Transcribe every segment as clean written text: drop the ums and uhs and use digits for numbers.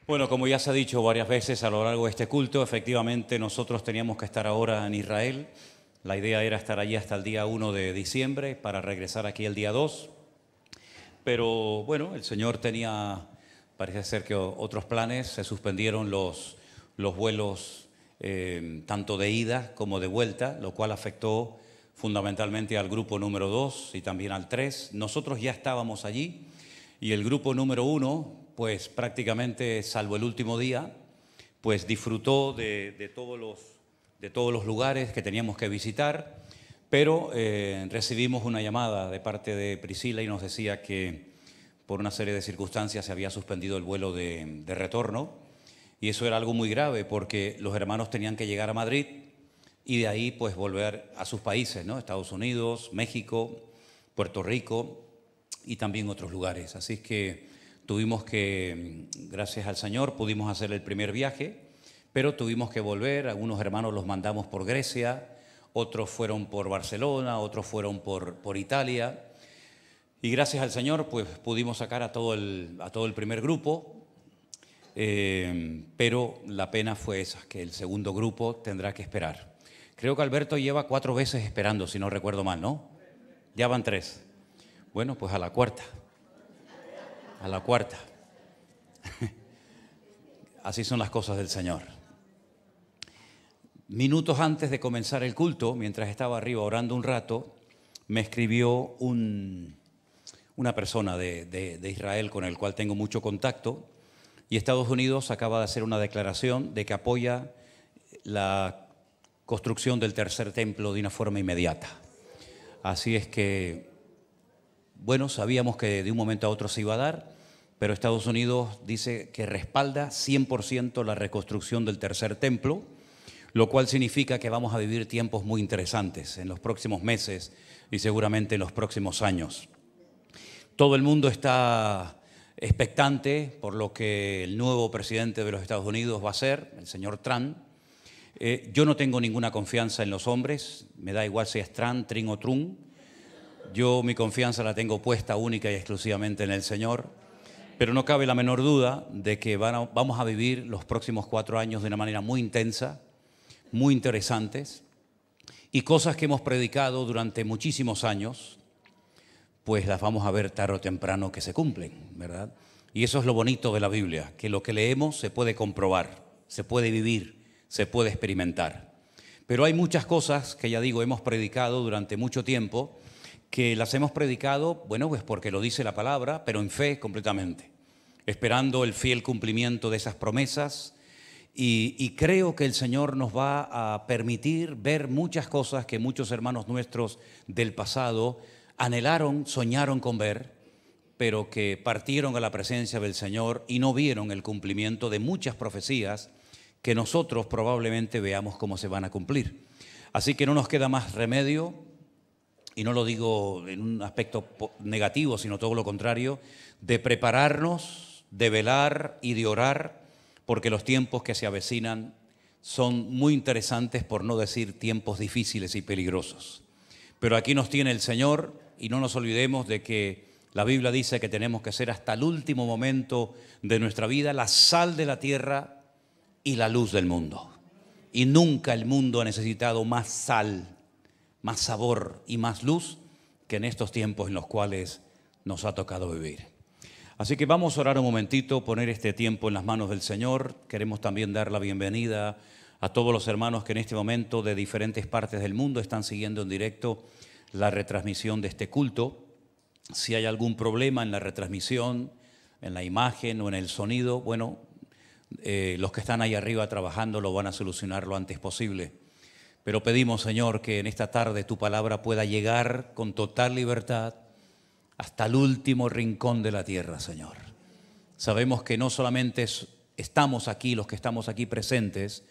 Bueno, como ya se ha dicho varias veces a lo largo de este culto, efectivamente nosotros teníamos que estar ahora en Israel. La idea era estar allí hasta el día 1 de diciembre para regresar aquí el día 2. Pero bueno, el Señor tenía, parece ser que otros planes, se suspendieron los vuelos tanto de ida como de vuelta, lo cual afectó fundamentalmente al grupo número 2 y también al 3. Nosotros ya estábamos allí y el grupo número 1, pues prácticamente, salvo el último día, pues disfrutó de todos los lugares que teníamos que visitar, pero recibimos una llamada de parte de Priscila y nos decía que por una serie de circunstancias se había suspendido el vuelo de retorno, y eso era algo muy grave porque los hermanos tenían que llegar a Madrid y de ahí pues volver a sus países, ¿no? Estados Unidos, México, Puerto Rico y también otros lugares. Así que tuvimos que, gracias al Señor, pudimos hacer el primer viaje, pero tuvimos que volver. Algunos hermanos los mandamos por Grecia, otros fueron por Barcelona, otros fueron por Italia. Y gracias al Señor, pues pudimos sacar a todo el primer grupo, pero la pena fue esa, que el segundo grupo tendrá que esperar. Creo que Alberto lleva 4 veces esperando, si no recuerdo mal, ¿no? Ya van 3. Bueno, pues a la cuarta. A la cuarta. Así son las cosas del Señor. Minutos antes de comenzar el culto, mientras estaba arriba orando un rato, me escribió una persona de Israel con el cual tengo mucho contacto, y Estados Unidos acaba de hacer una declaración de que apoya la construcción del tercer templo de una forma inmediata. Así es que, bueno, sabíamos que de un momento a otro se iba a dar, pero Estados Unidos dice que respalda 100% la reconstrucción del tercer templo, lo cual significa que vamos a vivir tiempos muy interesantes en los próximos meses y seguramente en los próximos años. Todo el mundo está expectante por lo que el nuevo presidente de los Estados Unidos va a hacer, el señor Trump. Yo no tengo ninguna confianza en los hombres, me da igual si es Trump, Trin o Trump. Yo mi confianza la tengo puesta única y exclusivamente en el Señor, pero no cabe la menor duda de que vamos a vivir los próximos 4 años de una manera muy intensa, muy interesantes, y cosas que hemos predicado durante muchísimos años, pues las vamos a ver tarde o temprano que se cumplen, ¿verdad? Y eso es lo bonito de la Biblia, que lo que leemos se puede comprobar, se puede vivir, se puede experimentar. Pero hay muchas cosas que, ya digo, hemos predicado durante mucho tiempo, que las hemos predicado, bueno, pues porque lo dice la palabra, pero en fe completamente, esperando el fiel cumplimiento de esas promesas. Y creo que el Señor nos va a permitir ver muchas cosas que muchos hermanos nuestros del pasado anhelaron, soñaron con ver, pero que partieron a la presencia del Señor y no vieron el cumplimiento de muchas profecías que nosotros probablemente veamos cómo se van a cumplir. Así que no nos queda más remedio, y no lo digo en un aspecto negativo, sino todo lo contrario, de prepararnos, de velar y de orar, porque los tiempos que se avecinan son muy interesantes, por no decir tiempos difíciles y peligrosos. Pero aquí nos tiene el Señor, y no nos olvidemos de que la Biblia dice que tenemos que ser hasta el último momento de nuestra vida la sal de la tierra y la luz del mundo. Y nunca el mundo ha necesitado más sal, más sabor y más luz que en estos tiempos en los cuales nos ha tocado vivir. Así que vamos a orar un momentito, poner este tiempo en las manos del Señor. Queremos también dar la bienvenida a todos los hermanos que en este momento de diferentes partes del mundo están siguiendo en directo la retransmisión de este culto. Si hay algún problema en la retransmisión, en la imagen o en el sonido, bueno, los que están ahí arriba trabajando lo van a solucionar lo antes posible. Pero pedimos, Señor, que en esta tarde tu palabra pueda llegar con total libertad hasta el último rincón de la tierra, Señor. Sabemos que no solamente estamos aquí, los que estamos aquí presentes,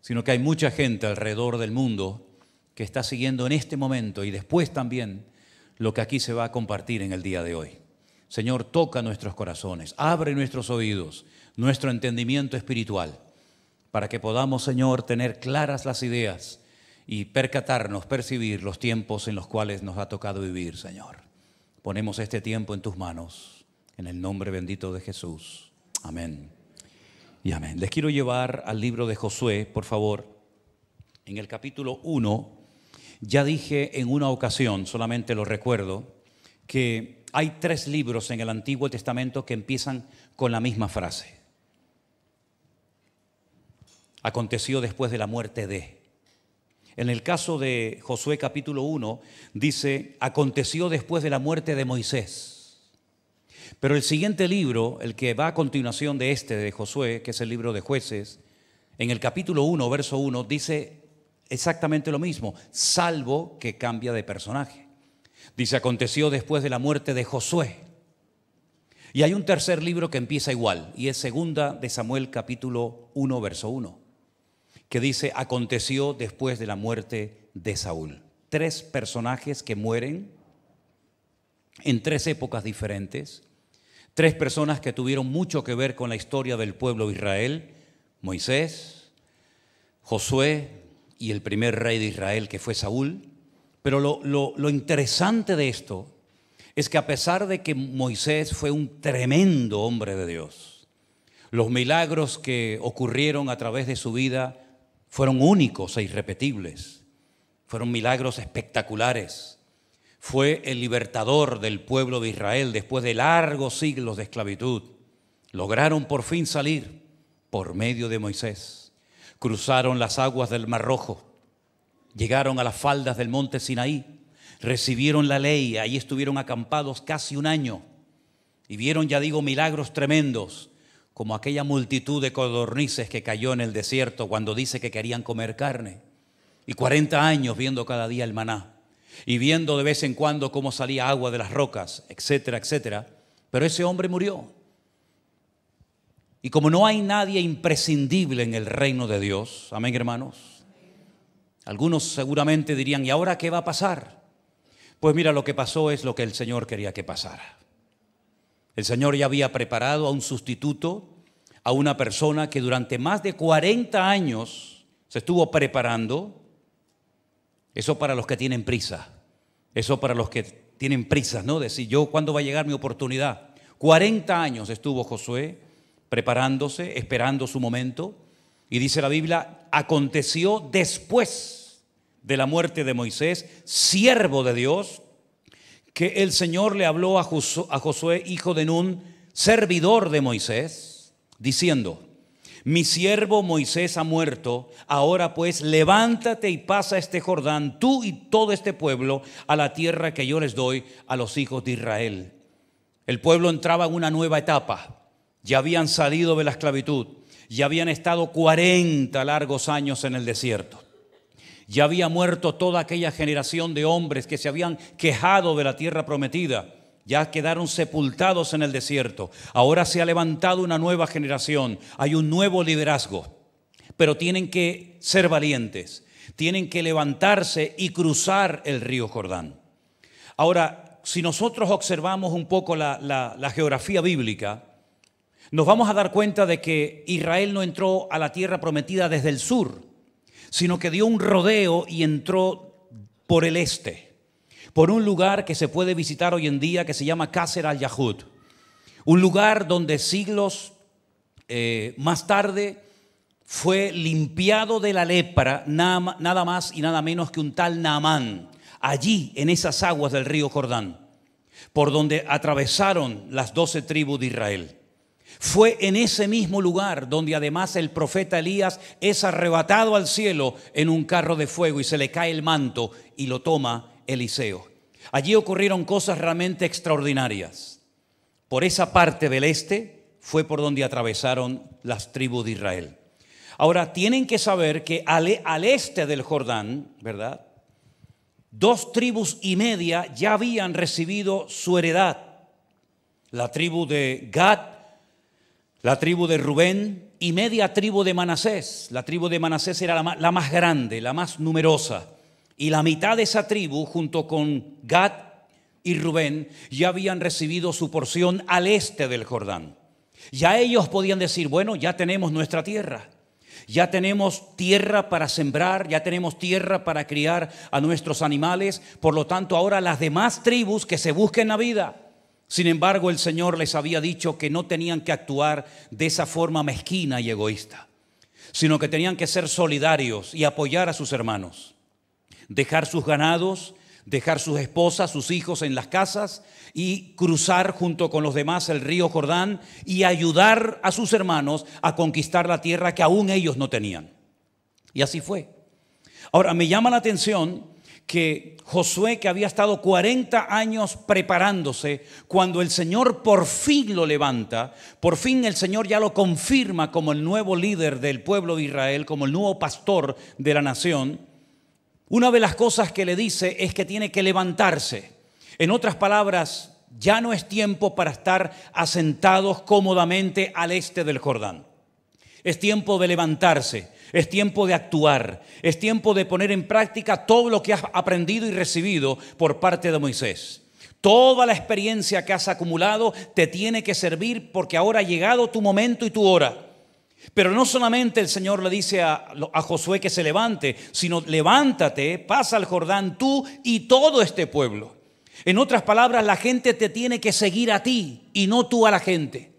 sino que hay mucha gente alrededor del mundo que está siguiendo en este momento y después también lo que aquí se va a compartir en el día de hoy. Señor, toca nuestros corazones, abre nuestros oídos, nuestro entendimiento espiritual, para que podamos, Señor, tener claras las ideas y percatarnos, percibir los tiempos en los cuales nos ha tocado vivir, Señor. Ponemos este tiempo en tus manos, en el nombre bendito de Jesús. Amén Y amén. Les quiero llevar al libro de Josué, por favor. En el capítulo 1, ya dije en una ocasión, solamente lo recuerdo, que hay 3 libros en el Antiguo Testamento que empiezan con la misma frase. Aconteció después de la muerte de. En el caso de Josué capítulo 1, dice, aconteció después de la muerte de Moisés. Pero el siguiente libro, el que va a continuación de este de Josué, que es el libro de Jueces, en el capítulo 1, verso 1, dice exactamente lo mismo, salvo que cambia de personaje. Dice, aconteció después de la muerte de Josué. Y hay un tercer libro que empieza igual, y es segunda de Samuel capítulo 1, verso 1, que dice, aconteció después de la muerte de Saúl. 3 personajes que mueren en 3 épocas diferentes. 3 personas que tuvieron mucho que ver con la historia del pueblo de Israel, Moisés, Josué y el primer rey de Israel que fue Saúl. Pero lo interesante de esto es que a pesar de que Moisés fue un tremendo hombre de Dios, los milagros que ocurrieron a través de su vida fueron únicos e irrepetibles, fueron milagros espectaculares. Fue el libertador del pueblo de Israel después de largos siglos de esclavitud. Lograron por fin salir por medio de Moisés. Cruzaron las aguas del Mar Rojo, llegaron a las faldas del monte Sinaí, recibieron la ley, ahí estuvieron acampados casi un año y vieron, ya digo, milagros tremendos, como aquella multitud de codornices que cayó en el desierto cuando dice que querían comer carne, y 40 años viendo cada día el maná y viendo de vez en cuando cómo salía agua de las rocas, etcétera, etcétera. Pero ese hombre murió. Y como no hay nadie imprescindible en el reino de Dios, amén, hermanos, algunos seguramente dirían, ¿y ahora qué va a pasar? Pues mira, lo que pasó es lo que el Señor quería que pasara. El Señor ya había preparado a un sustituto, a una persona que durante más de 40 años se estuvo preparando. Eso para los que tienen prisa, eso para los que tienen prisas, ¿no? Decir, yo, ¿cuándo va a llegar mi oportunidad? 40 años estuvo Josué preparándose, esperando su momento. Y dice la Biblia, aconteció después de la muerte de Moisés, siervo de Dios, que el Señor le habló a Josué, hijo de Nun, servidor de Moisés, diciendo, mi siervo Moisés ha muerto, ahora pues levántate y pasa este Jordán, tú y todo este pueblo, a la tierra que yo les doy a los hijos de Israel. El pueblo entraba en una nueva etapa, ya habían salido de la esclavitud, ya habían estado 40 largos años en el desierto. Ya había muerto toda aquella generación de hombres que se habían quejado de la tierra prometida. Ya quedaron sepultados en el desierto. Ahora se ha levantado una nueva generación. Hay un nuevo liderazgo. Pero tienen que ser valientes. Tienen que levantarse y cruzar el río Jordán. Ahora, si nosotros observamos un poco la geografía bíblica, nos vamos a dar cuenta de que Israel no entró a la tierra prometida desde el sur, sino que dio un rodeo y entró por el este, por un lugar que se puede visitar hoy en día que se llama Qasr al-Yahud, un lugar donde siglos más tarde fue limpiado de la lepra nada más y nada menos que un tal Naamán, allí en esas aguas del río Jordán, por donde atravesaron las 12 tribus de Israel. Fue en ese mismo lugar donde además el profeta Elías es arrebatado al cielo en un carro de fuego y se le cae el manto y lo toma Eliseo. Allí ocurrieron cosas realmente extraordinarias. Por esa parte del este fue por donde atravesaron las tribus de Israel. Ahora, tienen que saber que al este del Jordán, ¿verdad?, 2 tribus y media ya habían recibido su heredad. La tribu de Gad, la tribu de Rubén y media tribu de Manasés. La tribu de Manasés era la más grande, la más numerosa. Y la mitad de esa tribu, junto con Gad y Rubén, ya habían recibido su porción al este del Jordán. Ya ellos podían decir, bueno, ya tenemos nuestra tierra. Ya tenemos tierra para sembrar, ya tenemos tierra para criar a nuestros animales. Por lo tanto, ahora las demás tribus que se busquen la vida, Sin embargo, el Señor les había dicho que no tenían que actuar de esa forma mezquina y egoísta, sino que tenían que ser solidarios y apoyar a sus hermanos. Dejar sus ganados, dejar sus esposas, sus hijos en las casas y cruzar junto con los demás el río Jordán y ayudar a sus hermanos a conquistar la tierra que aún ellos no tenían. Y así fue. Ahora, me llama la atención que Josué, que había estado 40 años preparándose, cuando el Señor por fin lo levanta, por fin el Señor ya lo confirma como el nuevo líder del pueblo de Israel, como el nuevo pastor de la nación, una de las cosas que le dice es que tiene que levantarse. En otras palabras, ya no es tiempo para estar asentados cómodamente al este del Jordán. Es tiempo de levantarse. Es tiempo de actuar, es tiempo de poner en práctica todo lo que has aprendido y recibido por parte de Moisés. Toda la experiencia que has acumulado te tiene que servir porque ahora ha llegado tu momento y tu hora. Pero no solamente el Señor le dice a Josué que se levante, sino levántate, pasa al Jordán tú y todo este pueblo. En otras palabras, la gente te tiene que seguir a ti y no tú a la gente.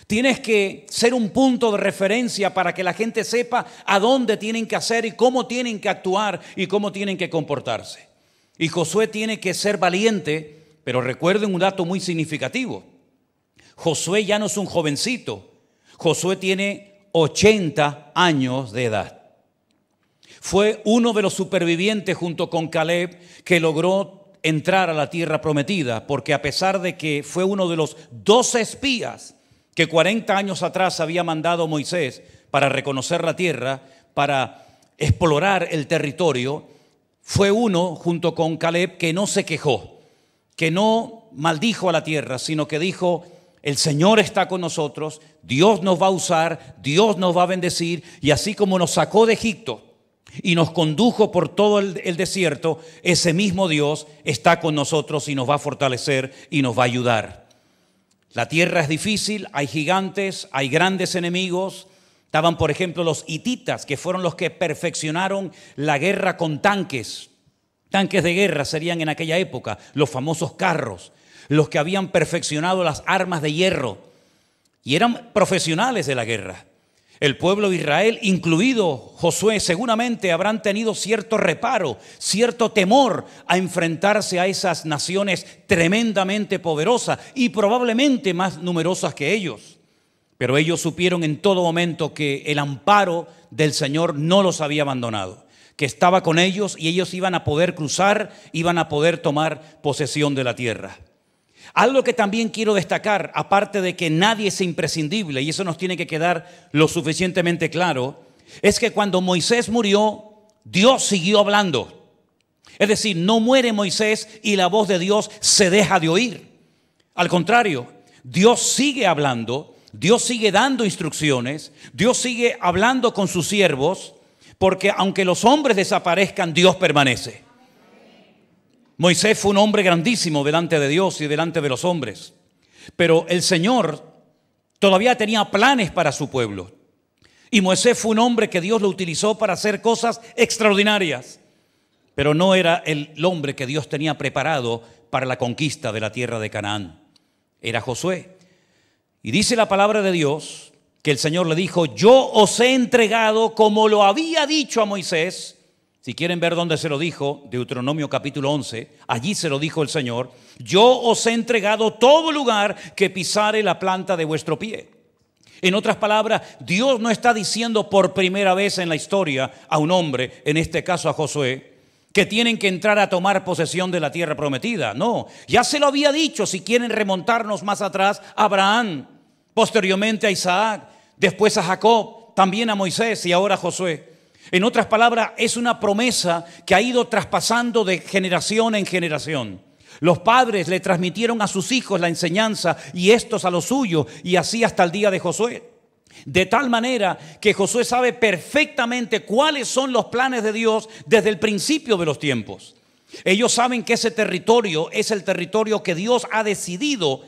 Tienes que ser un punto de referencia para que la gente sepa a dónde tienen que hacer y cómo tienen que actuar y cómo tienen que comportarse. Y Josué tiene que ser valiente, pero recuerden un dato muy significativo. Josué ya no es un jovencito. Josué tiene 80 años de edad. Fue uno de los supervivientes junto con Caleb que logró entrar a la tierra prometida, porque a pesar de que fue uno de los 12 espías que 40 años atrás había mandado Moisés para reconocer la tierra, para explorar el territorio, fue uno junto con Caleb que no se quejó, que no maldijo a la tierra, sino que dijo: el Señor está con nosotros, Dios nos va a usar, Dios nos va a bendecir, y así como nos sacó de Egipto y nos condujo por todo el desierto, ese mismo Dios está con nosotros y nos va a fortalecer y nos va a ayudar. La tierra es difícil, hay gigantes, hay grandes enemigos. Estaban, por ejemplo, los hititas, que fueron los que perfeccionaron la guerra con tanques. Tanques de guerra serían en aquella época los famosos carros, los que habían perfeccionado las armas de hierro y eran profesionales de la guerra. El pueblo de Israel, incluido Josué, seguramente habrán tenido cierto reparo, cierto temor a enfrentarse a esas naciones tremendamente poderosas y probablemente más numerosas que ellos. Pero ellos supieron en todo momento que el amparo del Señor no los había abandonado, que estaba con ellos y ellos iban a poder cruzar, iban a poder tomar posesión de la tierra. Algo que también quiero destacar, aparte de que nadie es imprescindible, y eso nos tiene que quedar lo suficientemente claro, es que cuando Moisés murió, Dios siguió hablando. Es decir, no muere Moisés y la voz de Dios se deja de oír. Al contrario, Dios sigue hablando, Dios sigue dando instrucciones, Dios sigue hablando con sus siervos, porque aunque los hombres desaparezcan, Dios permanece. Moisés fue un hombre grandísimo delante de Dios y delante de los hombres, pero el Señor todavía tenía planes para su pueblo. Y Moisés fue un hombre que Dios lo utilizó para hacer cosas extraordinarias, pero no era el hombre que Dios tenía preparado para la conquista de la tierra de Canaán. Era Josué. Y dice la palabra de Dios que el Señor le dijo: yo os he entregado como lo había dicho a Moisés. Si quieren ver dónde se lo dijo, Deuteronomio capítulo 11, allí se lo dijo el Señor: yo os he entregado todo lugar que pisare la planta de vuestro pie. En otras palabras, Dios no está diciendo por primera vez en la historia a un hombre, en este caso a Josué, que tienen que entrar a tomar posesión de la tierra prometida. No, ya se lo había dicho, si quieren remontarnos más atrás, a Abraham, posteriormente a Isaac, después a Jacob, también a Moisés y ahora a Josué. En otras palabras, es una promesa que ha ido traspasando de generación en generación. Los padres le transmitieron a sus hijos la enseñanza y estos a los suyos, y así hasta el día de Josué. De tal manera que Josué sabe perfectamente cuáles son los planes de Dios desde el principio de los tiempos. Ellos saben que ese territorio es el territorio que Dios ha decidido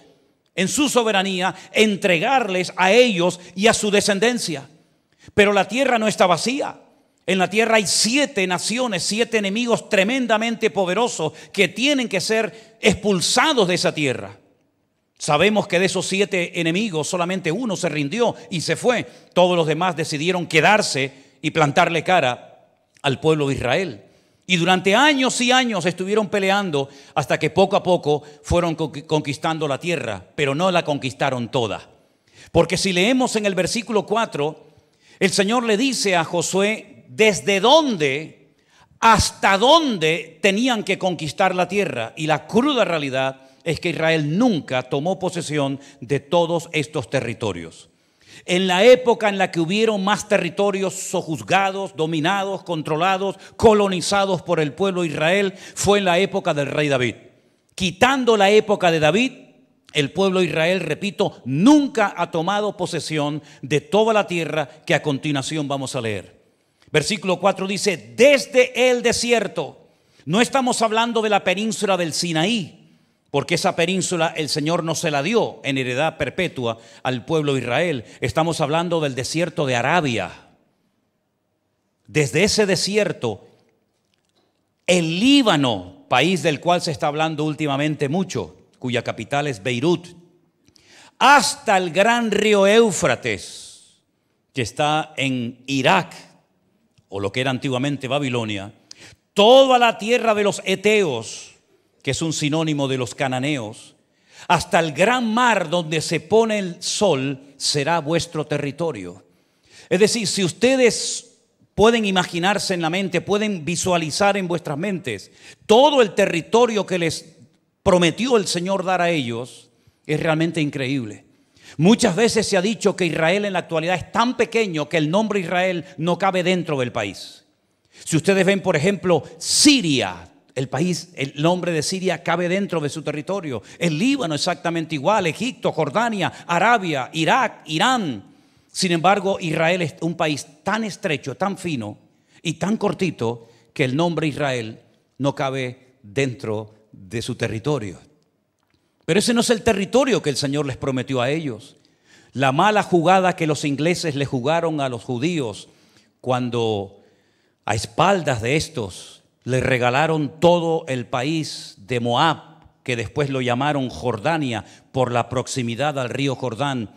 en su soberanía entregarles a ellos y a su descendencia. Pero la tierra no está vacía. En la tierra hay 7 naciones, 7 enemigos tremendamente poderosos que tienen que ser expulsados de esa tierra. Sabemos que de esos 7 enemigos solamente uno se rindió y se fue. Todos los demás decidieron quedarse y plantarle cara al pueblo de Israel. Y durante años y años estuvieron peleando hasta que poco a poco fueron conquistando la tierra, pero no la conquistaron toda. Porque si leemos en el versículo 4, el Señor le dice a Josué desde dónde hasta dónde tenían que conquistar la tierra. Y la cruda realidad es que Israel nunca tomó posesión de todos estos territorios. En la época en la que hubieron más territorios sojuzgados, dominados, controlados, colonizados por el pueblo de Israel, fue en la época del rey David. Quitando la época de David, el pueblo de Israel, repito, nunca ha tomado posesión de toda la tierra que a continuación vamos a leer. Versículo 4 dice, desde el desierto. No estamos hablando de la península del Sinaí, porque esa península el Señor no se la dio en heredad perpetua al pueblo de Israel. Estamos hablando del desierto de Arabia. Desde ese desierto, el Líbano, país del cual se está hablando últimamente mucho, cuya capital es Beirut, hasta el gran río Éufrates, que está en Irak, o lo que era antiguamente Babilonia, toda la tierra de los Eteos, que es un sinónimo de los cananeos, hasta el gran mar donde se pone el sol, será vuestro territorio. Es decir, si ustedes pueden imaginarse en la mente, pueden visualizar en vuestras mentes todo el territorio que les prometió el Señor dar a ellos, es realmente increíble. Muchas veces se ha dicho que Israel en la actualidad es tan pequeño que el nombre Israel no cabe dentro del país. Si ustedes ven, por ejemplo, Siria, el país, el nombre de Siria cabe dentro de su territorio. El Líbano exactamente igual, Egipto, Jordania, Arabia, Irak, Irán. Sin embargo, Israel es un país tan estrecho, tan fino y tan cortito que el nombre Israel no cabe dentro de su territorio. Pero ese no es el territorio que el Señor les prometió a ellos. La mala jugada que los ingleses le jugaron a los judíos cuando a espaldas de estos le regalaron todo el país de Moab, que después lo llamaron Jordania por la proximidad al río Jordán,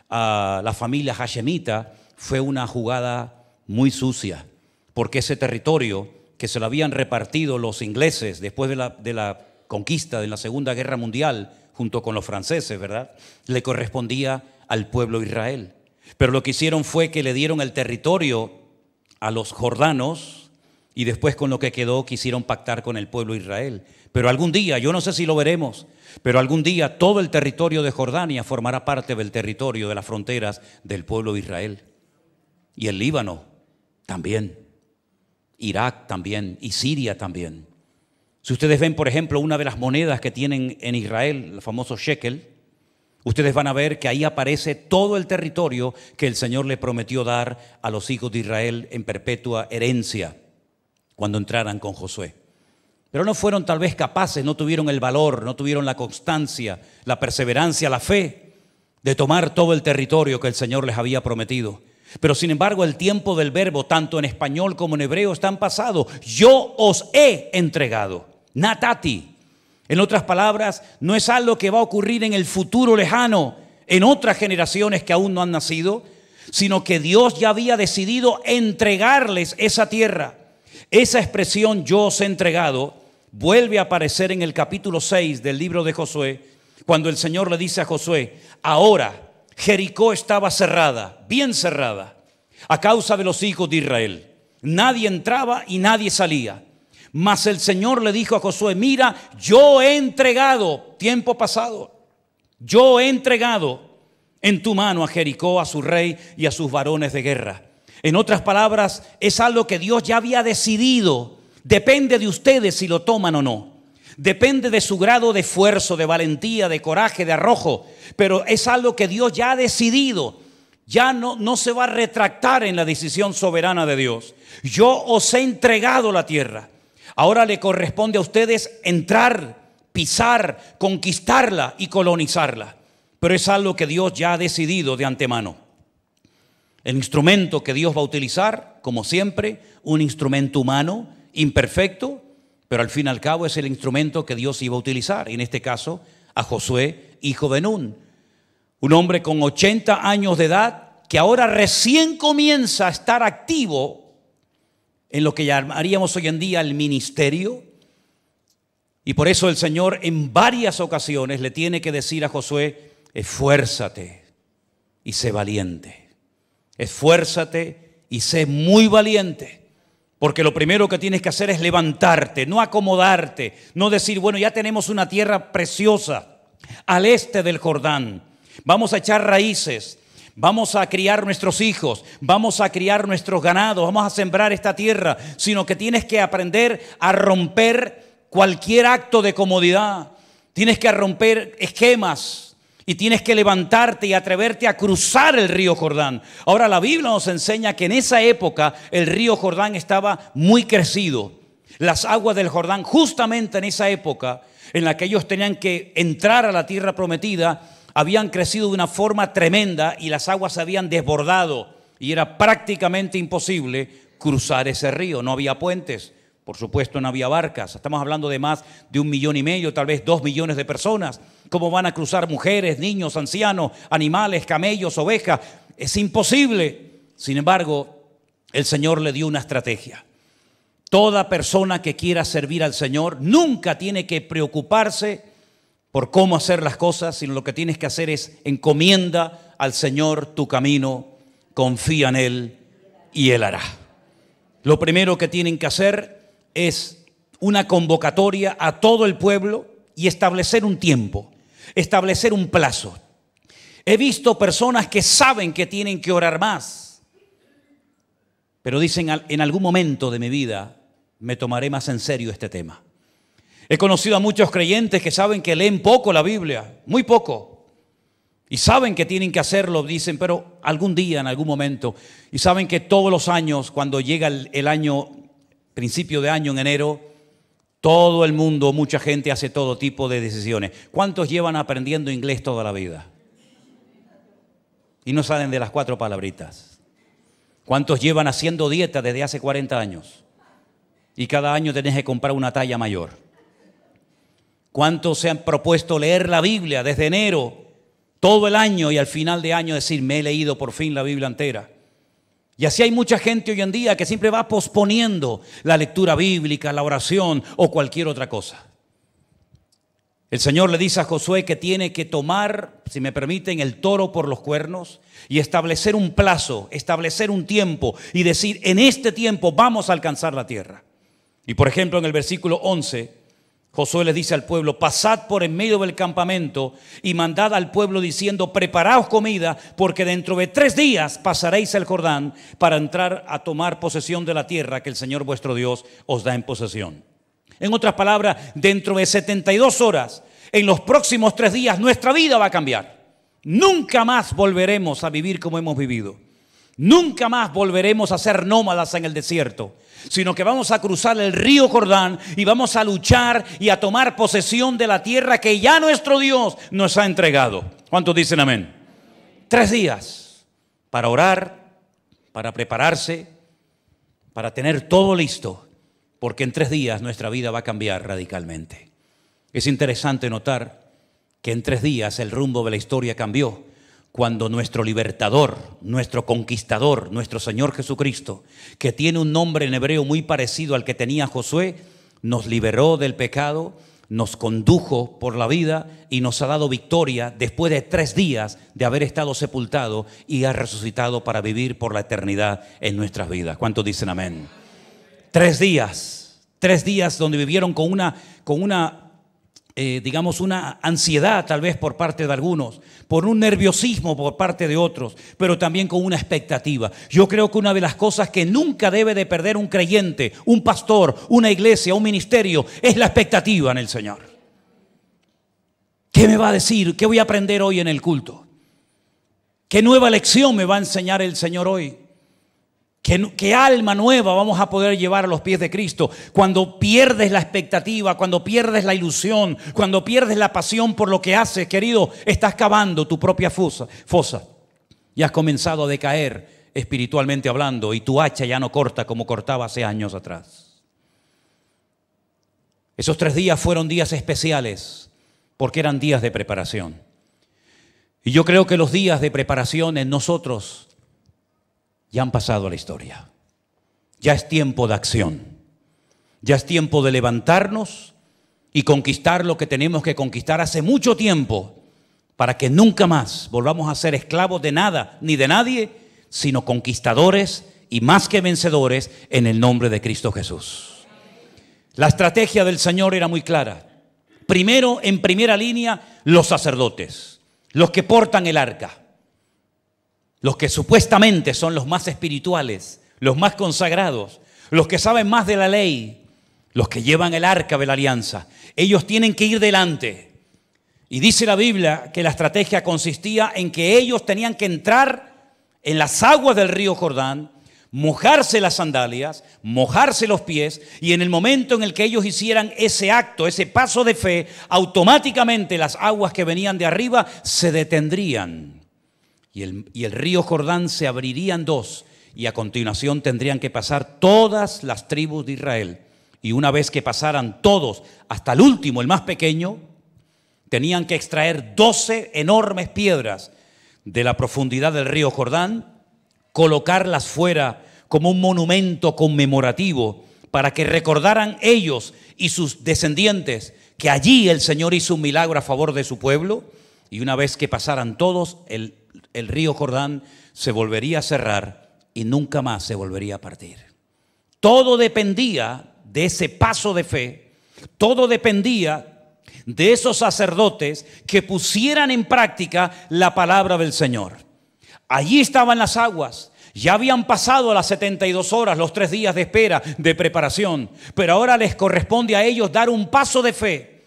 a la familia hashemita, fue una jugada muy sucia, porque ese territorio que se lo habían repartido los ingleses después de la conquista de la Segunda Guerra Mundial, junto con los franceses, ¿verdad?, le correspondía al pueblo de Israel. Pero lo que hicieron fue que le dieron el territorio a los jordanos, y después con lo que quedó quisieron pactar con el pueblo de Israel. Pero algún día, yo no sé si lo veremos, pero algún día todo el territorio de Jordania formará parte del territorio de las fronteras del pueblo de Israel. Y el Líbano también, Irak también y Siria también. Si ustedes ven, por ejemplo, una de las monedas que tienen en Israel, el famoso shekel, ustedes van a ver que ahí aparece todo el territorio que el Señor le prometió dar a los hijos de Israel en perpetua herencia cuando entraran con Josué. Pero no fueron tal vez capaces, no tuvieron el valor, no tuvieron la constancia, la perseverancia, la fe de tomar todo el territorio que el Señor les había prometido. Pero sin embargo el tiempo del verbo, tanto en español como en hebreo, está en pasado. Yo os he entregado, natati. En otras palabras, no es algo que va a ocurrir en el futuro lejano, en otras generaciones que aún no han nacido, sino que Dios ya había decidido entregarles esa tierra. Esa expresión yo os he entregado vuelve a aparecer en el capítulo 6 del libro de Josué, cuando el Señor le dice a Josué, ahora Jericó estaba cerrada, bien cerrada, a causa de los hijos de Israel. Nadie entraba y nadie salía. Mas el Señor le dijo a Josué, mira, yo he entregado, tiempo pasado, yo he entregado en tu mano a Jericó, a su rey y a sus varones de guerra. En otras palabras, es algo que Dios ya había decidido. Depende de ustedes si lo toman o no. Depende de su grado de esfuerzo, de valentía, de coraje, de arrojo. Pero es algo que Dios ya ha decidido. Ya no se va a retractar en la decisión soberana de Dios. Yo os he entregado la tierra. Ahora le corresponde a ustedes entrar, pisar, conquistarla y colonizarla. Pero es algo que Dios ya ha decidido de antemano. El instrumento que Dios va a utilizar, como siempre, un instrumento humano, imperfecto, pero al fin y al cabo es el instrumento que Dios iba a utilizar. Y en este caso, a Josué hijo de Nun. Un hombre con 80 años de edad que ahora recién comienza a estar activo en lo que llamaríamos hoy en día el ministerio. Y por eso el Señor en varias ocasiones le tiene que decir a Josué: esfuérzate y sé valiente. Esfuérzate y sé muy valiente. Porque lo primero que tienes que hacer es levantarte, no acomodarte, no decir, bueno, ya tenemos una tierra preciosa al este del Jordán. Vamos a echar raíces, vamos a criar nuestros hijos, vamos a criar nuestros ganados, vamos a sembrar esta tierra. Sino que tienes que aprender a romper cualquier acto de comodidad. Tienes que romper esquemas. Y tienes que levantarte y atreverte a cruzar el río Jordán. Ahora la Biblia nos enseña que en esa época el río Jordán estaba muy crecido. Las aguas del Jordán, justamente en esa época en la que ellos tenían que entrar a la tierra prometida, habían crecido de una forma tremenda y las aguas se habían desbordado. Y era prácticamente imposible cruzar ese río. No había puentes. Por supuesto, no había barcas. Estamos hablando de más de 1,5 millones, tal vez 2 millones de personas. ¿Cómo van a cruzar mujeres, niños, ancianos, animales, camellos, ovejas? Es imposible. Sin embargo, el Señor le dio una estrategia. Toda persona que quiera servir al Señor nunca tiene que preocuparse por cómo hacer las cosas, sino lo que tienes que hacer es encomienda al Señor tu camino, confía en Él y Él hará. Lo primero que tienen que hacer es una convocatoria a todo el pueblo y establecer un tiempo, establecer un plazo. He visto personas que saben que tienen que orar más, pero dicen: en algún momento de mi vida me tomaré más en serio este tema. He conocido a muchos creyentes que saben que leen poco la Biblia, muy poco, y saben que tienen que hacerlo, dicen, pero algún día, en algún momento. Y saben que todos los años, cuando llega el año, principio de año, en enero, todo el mundo, mucha gente hace todo tipo de decisiones. ¿Cuántos llevan aprendiendo inglés toda la vida? Y no salen de las 4 palabritas. ¿Cuántos llevan haciendo dieta desde hace 40 años? Y cada año tenés que comprar una talla mayor. ¿Cuántos se han propuesto leer la Biblia desde enero, todo el año, y al final de año decir: me he leído por fin la Biblia entera? Y así hay mucha gente hoy en día que siempre va posponiendo la lectura bíblica, la oración o cualquier otra cosa. El Señor le dice a Josué que tiene que tomar, si me permiten, el toro por los cuernos y establecer un plazo, establecer un tiempo y decir: en este tiempo vamos a alcanzar la tierra. Y por ejemplo, en el versículo 11, Josué les dice al pueblo: pasad por en medio del campamento y mandad al pueblo diciendo: preparaos comida, porque dentro de 3 días pasaréis el Jordán para entrar a tomar posesión de la tierra que el Señor vuestro Dios os da en posesión. En otras palabras, dentro de 72 horas, en los próximos 3 días, nuestra vida va a cambiar. Nunca más volveremos a vivir como hemos vivido. Nunca más volveremos a ser nómadas en el desierto, sino que vamos a cruzar el río Jordán y vamos a luchar y a tomar posesión de la tierra que ya nuestro Dios nos ha entregado. ¿Cuántos dicen amén? 3 días para orar, para prepararse, para tener todo listo, porque en 3 días nuestra vida va a cambiar radicalmente. Es interesante notar que en 3 días el rumbo de la historia cambió cuando nuestro libertador, nuestro conquistador, nuestro Señor Jesucristo, que tiene un nombre en hebreo muy parecido al que tenía Josué, nos liberó del pecado, nos condujo por la vida y nos ha dado victoria después de 3 días de haber estado sepultado y ha resucitado para vivir por la eternidad en nuestras vidas. ¿Cuántos dicen amén? 3 días donde vivieron con una ansiedad tal vez por parte de algunos, por un nerviosismo por parte de otros, pero también con una expectativa. Yo creo que una de las cosas que nunca debe de perder un creyente, un pastor, una iglesia, un ministerio, es la expectativa en el Señor. ¿Qué me va a decir? ¿Qué voy a aprender hoy en el culto? ¿Qué nueva lección me va a enseñar el Señor hoy? ¿Qué alma nueva vamos a poder llevar a los pies de Cristo? Cuando pierdes la expectativa, cuando pierdes la ilusión, cuando pierdes la pasión por lo que haces, querido, estás cavando tu propia fosa y has comenzado a decaer espiritualmente hablando, y tu hacha ya no corta como cortaba hace años atrás. Esos 3 días fueron días especiales porque eran días de preparación. Y yo creo que los días de preparación en nosotros ya han pasado a la historia. Ya es tiempo de acción. Ya es tiempo de levantarnos y conquistar lo que tenemos que conquistar hace mucho tiempo, para que nunca más volvamos a ser esclavos de nada ni de nadie, sino conquistadores y más que vencedores en el nombre de Cristo Jesús. La estrategia del Señor era muy clara. Primero, en primera línea, los sacerdotes, los que portan el arca, los que supuestamente son los más espirituales, los más consagrados, los que saben más de la ley, los que llevan el arca de la alianza. Ellos tienen que ir delante. Y dice la Biblia que la estrategia consistía en que ellos tenían que entrar en las aguas del río Jordán, mojarse las sandalias, mojarse los pies, y en el momento en el que ellos hicieran ese acto, ese paso de fe, automáticamente las aguas que venían de arriba se detendrían y el río Jordán se abriría en dos, y a continuación tendrían que pasar todas las tribus de Israel. Y una vez que pasaran todos, hasta el último, el más pequeño, tenían que extraer 12 enormes piedras de la profundidad del río Jordán, colocarlas fuera como un monumento conmemorativo para que recordaran ellos y sus descendientes que allí el Señor hizo un milagro a favor de su pueblo. Y una vez que pasaran todos, el río Jordán se volvería a cerrar y nunca más se volvería a partir. Todo dependía de ese paso de fe, todo dependía de esos sacerdotes que pusieran en práctica la palabra del Señor. Allí estaban las aguas, ya habían pasado las 72 horas, los 3 días de espera, de preparación, pero ahora les corresponde a ellos dar un paso de fe,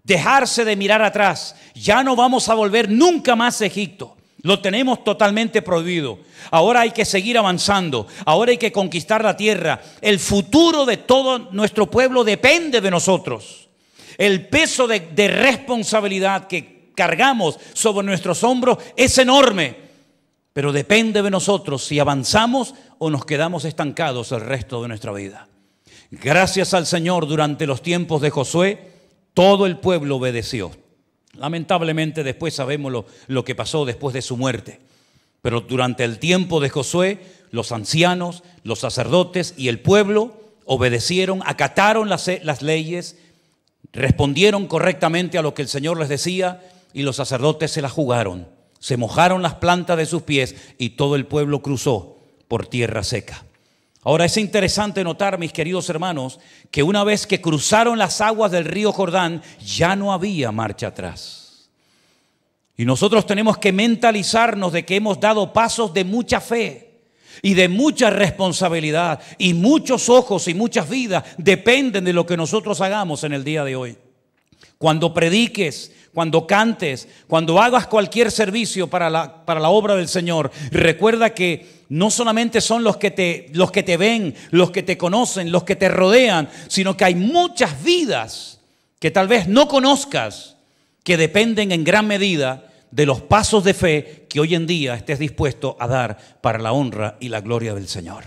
dejarse de mirar atrás. Ya no vamos a volver nunca más a Egipto. Lo tenemos totalmente prohibido. Ahora hay que seguir avanzando. Ahora hay que conquistar la tierra. El futuro de todo nuestro pueblo depende de nosotros. El peso de responsabilidad que cargamos sobre nuestros hombros es enorme. Pero depende de nosotros si avanzamos o nos quedamos estancados el resto de nuestra vida. Gracias al Señor, durante los tiempos de Josué, todo el pueblo obedeció. Lamentablemente después sabemos lo que pasó después de su muerte. Pero durante el tiempo de Josué, los ancianos, los sacerdotes y el pueblo obedecieron, acataron las leyes, respondieron correctamente a lo que el Señor les decía, y los sacerdotes se la jugaron. Se mojaron las plantas de sus pies y todo el pueblo cruzó por tierra seca. Ahora es interesante notar, mis queridos hermanos, que una vez que cruzaron las aguas del río Jordán, ya no había marcha atrás. Y nosotros tenemos que mentalizarnos de que hemos dado pasos de mucha fe y de mucha responsabilidad, y muchos ojos y muchas vidas dependen de lo que nosotros hagamos en el día de hoy. Cuando prediques, cuando cantes, cuando hagas cualquier servicio para la obra del Señor, recuerda que no solamente son los que te ven, los que te conocen, los que te rodean, sino que hay muchas vidas que tal vez no conozcas, que dependen en gran medida de los pasos de fe que hoy en día estés dispuesto a dar para la honra y la gloria del Señor.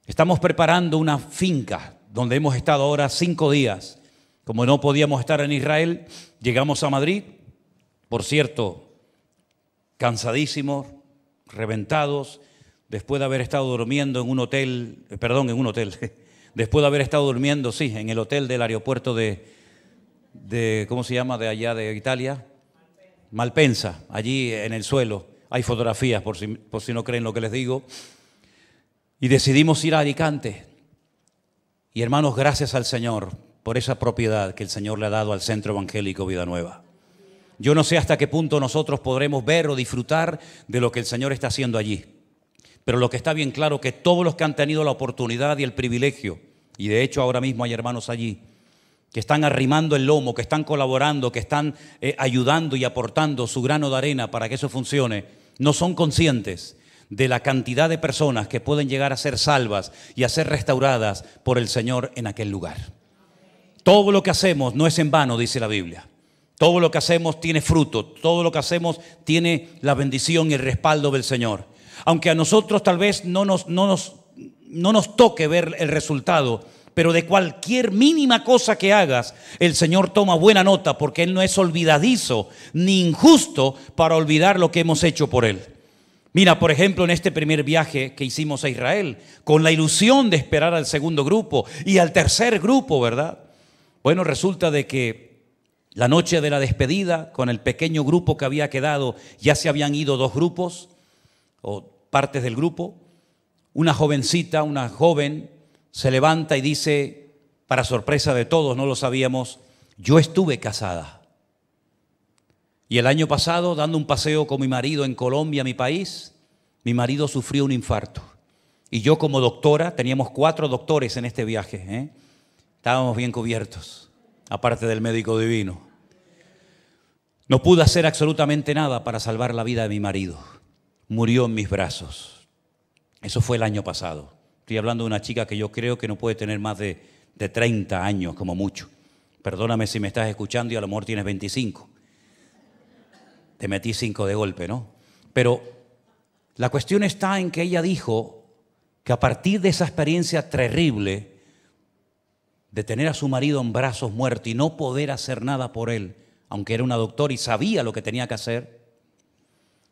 Estamos preparando una finca donde hemos estado ahora 5 días. Como no podíamos estar en Israel, llegamos a Madrid, por cierto, cansadísimos, reventados, después de haber estado durmiendo en un hotel, después de haber estado durmiendo, sí, en el hotel del aeropuerto de ¿cómo se llama? De allá de Italia, Malpensa, allí en el suelo. Hay fotografías por si no creen lo que les digo. Y decidimos ir a Alicante. Y hermanos, gracias al Señor por esa propiedad que el Señor le ha dado al Centro Evangélico Vida Nueva. Yo no sé hasta qué punto nosotros podremos ver o disfrutar de lo que el Señor está haciendo allí. Pero lo que está bien claro, que todos los que han tenido la oportunidad y el privilegio, y de hecho ahora mismo hay hermanos allí, que están arrimando el lomo, que están colaborando, que están ayudando y aportando su grano de arena para que eso funcione, no son conscientes de la cantidad de personas que pueden llegar a ser salvas y a ser restauradas por el Señor en aquel lugar. Todo lo que hacemos no es en vano, dice la Biblia. Todo lo que hacemos tiene fruto, todo lo que hacemos tiene la bendición y el respaldo del Señor. Aunque a nosotros tal vez no nos toque ver el resultado, Pero de cualquier mínima cosa que hagas, el Señor toma buena nota, porque Él no es olvidadizo ni injusto para olvidar lo que hemos hecho por Él. Mira, por ejemplo, en este primer viaje que hicimos a Israel, con la ilusión de esperar al segundo grupo y al tercer grupo, ¿verdad? Bueno, resulta de que la noche de la despedida, con el pequeño grupo que había quedado, ya se habían ido 2 grupos o partes del grupo. Una jovencita, una joven, se levanta y dice, para sorpresa de todos, no lo sabíamos, yo estuve casada. Y el año pasado, dando un paseo con mi marido en Colombia, mi país, mi marido sufrió un infarto. Y yo como doctora, teníamos 4 doctores en este viaje, estábamos bien cubiertos, aparte del médico divino. No pude hacer absolutamente nada para salvar la vida de mi marido. Murió en mis brazos. Eso fue el año pasado. Estoy hablando de una chica que yo creo que no puede tener más de 30 años como mucho. Perdóname si me estás escuchando y a lo mejor tienes 25. Te metí 5 de golpe, ¿no? Pero la cuestión está en que ella dijo que a partir de esa experiencia terrible de tener a su marido en brazos muerto y no poder hacer nada por él, aunque era una doctora y sabía lo que tenía que hacer,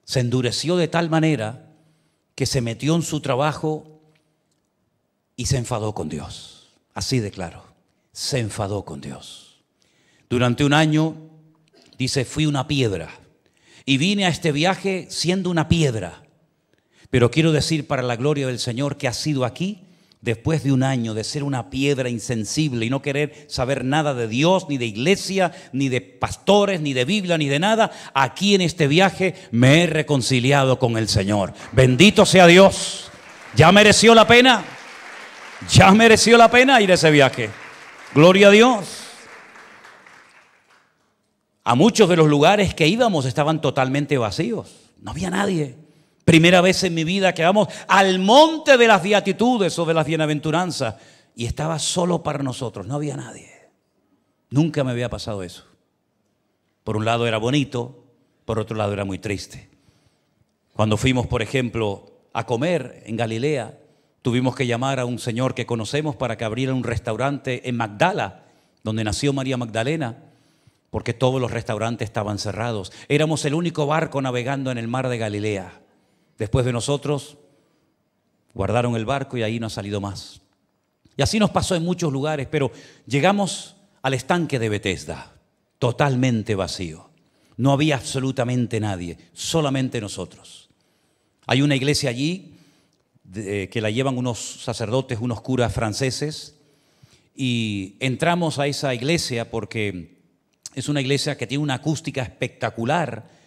se endureció de tal manera que se metió en su trabajo y se enfadó con Dios. Así de claro, se enfadó con Dios. Durante un año, dice, fui una piedra y vine a este viaje siendo una piedra. Pero quiero decir para la gloria del Señor que ha sido aquí, después de un año de ser una piedra insensible y no querer saber nada de Dios, ni de iglesia, ni de pastores, ni de Biblia, ni de nada, aquí en este viaje me he reconciliado con el Señor. Bendito sea Dios. ¿Ya mereció la pena? Ya mereció la pena ir a ese viaje. Gloria a Dios. A muchos de los lugares que íbamos estaban totalmente vacíos. No había nadie. Primera vez en mi vida que vamos al monte de las beatitudes o de las bienaventuranzas y estaba solo para nosotros. No había nadie. Nunca me había pasado eso. Por un lado era bonito, por otro lado era muy triste. Cuando fuimos, por ejemplo, a comer en Galilea, tuvimos que llamar a un señor que conocemos para que abriera un restaurante en Magdala, donde nació María Magdalena, porque todos los restaurantes estaban cerrados. Éramos el único barco navegando en el mar de Galilea. Después de nosotros, guardaron el barco y ahí no ha salido más. Y así nos pasó en muchos lugares, pero llegamos al estanque de Betesda, totalmente vacío. No había absolutamente nadie, solamente nosotros. Hay una iglesia allí que la llevan unos sacerdotes, unos curas franceses, y entramos a esa iglesia porque es una iglesia que tiene una acústica espectacular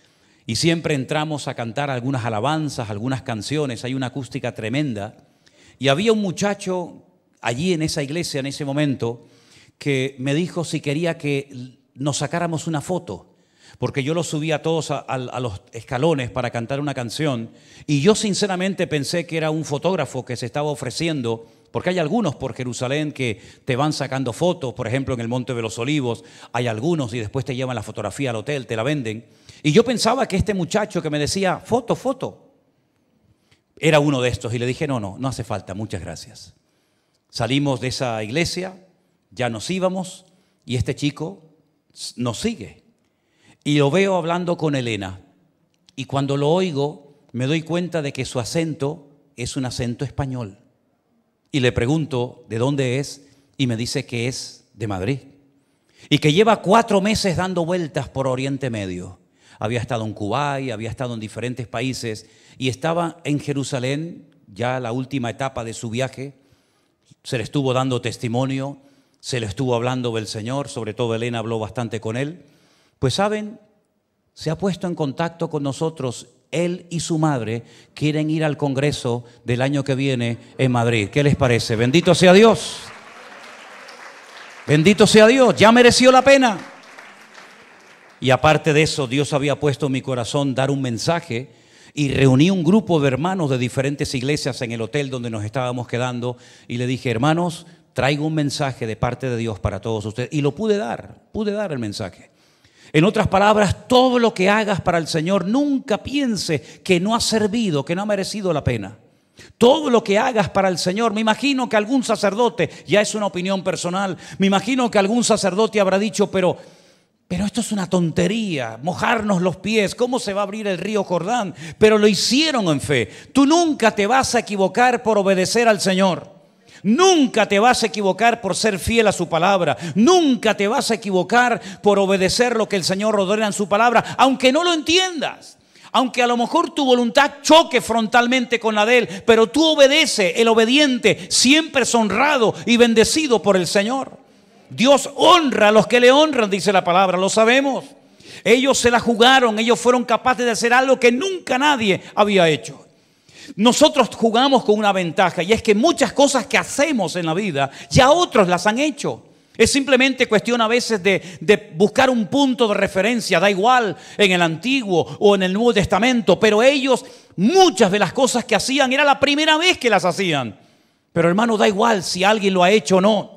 y siempre entramos a cantar algunas alabanzas, algunas canciones, hay una acústica tremenda. Y había un muchacho allí en esa iglesia en ese momento que me dijo si quería que nos sacáramos una foto, porque yo los subí a todos a los escalones para cantar una canción y yo sinceramente pensé que era un fotógrafo que se estaba ofreciendo, porque hay algunos por Jerusalén que te van sacando fotos, por ejemplo en el Monte de los Olivos hay algunos y después te llevan la fotografía al hotel, te la venden. Y yo pensaba que este muchacho que me decía foto, era uno de estos y le dije no hace falta, muchas gracias. Salimos de esa iglesia, ya nos íbamos y este chico nos sigue. Y lo veo hablando con Elena. Y cuando lo oigo, me doy cuenta de que su acento es un acento español. Y le pregunto de dónde es y me dice que es de Madrid. Y que lleva 4 meses dando vueltas por Oriente Medio. Había estado en Kuwait, había estado en diferentes países y estaba en Jerusalén, ya la última etapa de su viaje. Se le estuvo dando testimonio, se le estuvo hablando del Señor, sobre todo Elena habló bastante con él. Pues saben, se ha puesto en contacto con nosotros. Él y su madre quieren ir al congreso del año que viene en Madrid. ¿Qué les parece? Bendito sea Dios. Bendito sea Dios. Ya mereció la pena. Y aparte de eso, Dios había puesto en mi corazón dar un mensaje y reuní un grupo de hermanos de diferentes iglesias en el hotel donde nos estábamos quedando y le dije, hermanos, traigo un mensaje de parte de Dios para todos ustedes. Y lo pude dar el mensaje. En otras palabras, todo lo que hagas para el Señor, nunca piense que no ha servido, que no ha merecido la pena. Todo lo que hagas para el Señor. Me imagino que algún sacerdote, ya es una opinión personal, me imagino que algún sacerdote habrá dicho, pero esto es una tontería, mojarnos los pies, ¿cómo se va a abrir el río Jordán? Pero lo hicieron en fe. Tú nunca te vas a equivocar por obedecer al Señor. Nunca te vas a equivocar por ser fiel a su palabra. Nunca te vas a equivocar por obedecer lo que el Señor ordena en su palabra, aunque no lo entiendas. Aunque a lo mejor tu voluntad choque frontalmente con la de Él, pero tú obedeces. El obediente siempre es honrado y bendecido por el Señor. Dios honra a los que le honran, dice la palabra, lo sabemos. Ellos se la jugaron, ellos fueron capaces de hacer algo que nunca nadie había hecho. Nosotros jugamos con una ventaja, y es que muchas cosas que hacemos en la vida ya otros las han hecho. Es simplemente cuestión a veces de buscar un punto de referencia, da igual en el Antiguo o en el Nuevo Testamento, pero ellos, muchas de las cosas que hacían era la primera vez que las hacían. Pero hermano, da igual si alguien lo ha hecho o no.